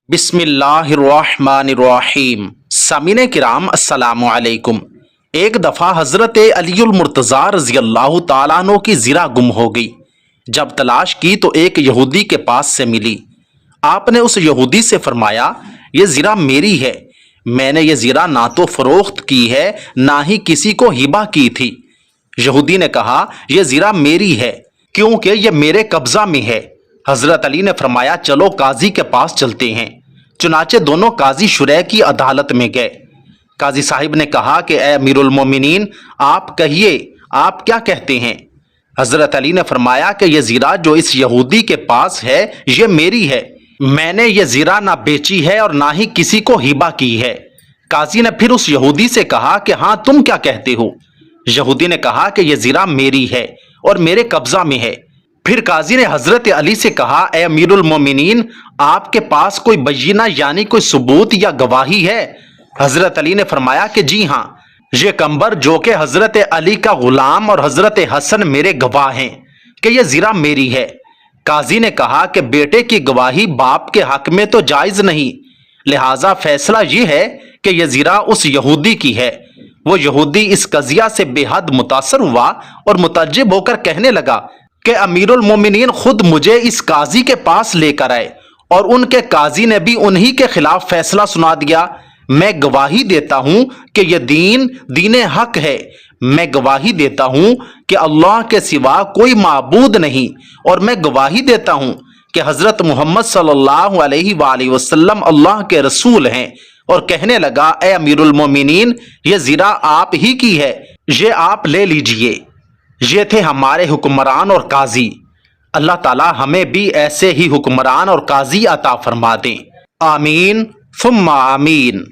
بسم اللہ الرحمن الرحیم۔ سامعین کرام السلام علیکم۔ ایک دفعہ حضرت علی المرتضیٰ رضی اللہ تعالیٰ عنہ کی زرہ گم ہو گئی۔ جب تلاش کی تو ایک یہودی کے پاس سے ملی۔ آپ نے اس یہودی سے فرمایا، یہ زرہ میری ہے، میں نے یہ زرہ نہ تو فروخت کی ہے نہ ہی کسی کو ہبہ کی تھی۔ یہودی نے کہا، یہ زرہ میری ہے کیونکہ یہ میرے قبضہ میں ہے۔ حضرت علی نے فرمایا، چلو قاضی کے پاس چلتے ہیں۔ چنانچہ دونوں قاضی شریح کی عدالت میں گئے۔ قاضی صاحب نے کہا کہ اے امیر المومنین، آپ کہیے، آپ کیا کہتے ہیں؟ حضرت علی نے فرمایا کہ یہ زرہ جو اس یہودی کے پاس ہے یہ میری ہے، میں نے یہ زرہ نہ بیچی ہے اور نہ ہی کسی کو ہبہ کی ہے۔ قاضی نے پھر اس یہودی سے کہا کہ ہاں تم کیا کہتے ہو؟ یہودی نے کہا کہ یہ زرہ میری ہے اور میرے قبضہ میں ہے۔ پھر قاضی نے حضرت علی سے کہا، اے امیر المومنین، آپ کے پاس کوئی بینہ یعنی کوئی ثبوت یا گواہی ہے؟ حضرت علی نے فرمایا کہ جی ہاں، یہ کمبر جو کہ حضرت علی کا غلام اور حضرت حسن میرے گواہ ہیں کہ یہ زرہ میری ہے۔ قاضی نے کہا کہ بیٹے کی گواہی باپ کے حق میں تو جائز نہیں، لہٰذا فیصلہ یہ ہے کہ یہ زرہ اس یہودی کی ہے۔ وہ یہودی اس قضیہ سے بے حد متاثر ہوا اور متعجب ہو کر کہنے لگا کہ امیر المومنین خود مجھے اس قاضی کے پاس لے کر آئے اور ان کے قاضی نے بھی انہی کے خلاف فیصلہ سنا دیا۔ میں گواہی دیتا ہوں کہ یہ دین حق ہے، میں گواہی دیتا ہوں کہ اللہ کے سوا کوئی معبود نہیں، اور میں گواہی دیتا ہوں کہ حضرت محمد صلی اللہ علیہ وآلہ وسلم اللہ کے رسول ہیں۔ اور کہنے لگا، اے امیر المومنین، یہ زرہ آپ ہی کی ہے، یہ آپ لے لیجئے۔ یہ تھے ہمارے حکمران اور قاضی۔ اللہ تعالی ہمیں بھی ایسے ہی حکمران اور قاضی عطا فرما دیں، آمین ثم آمین۔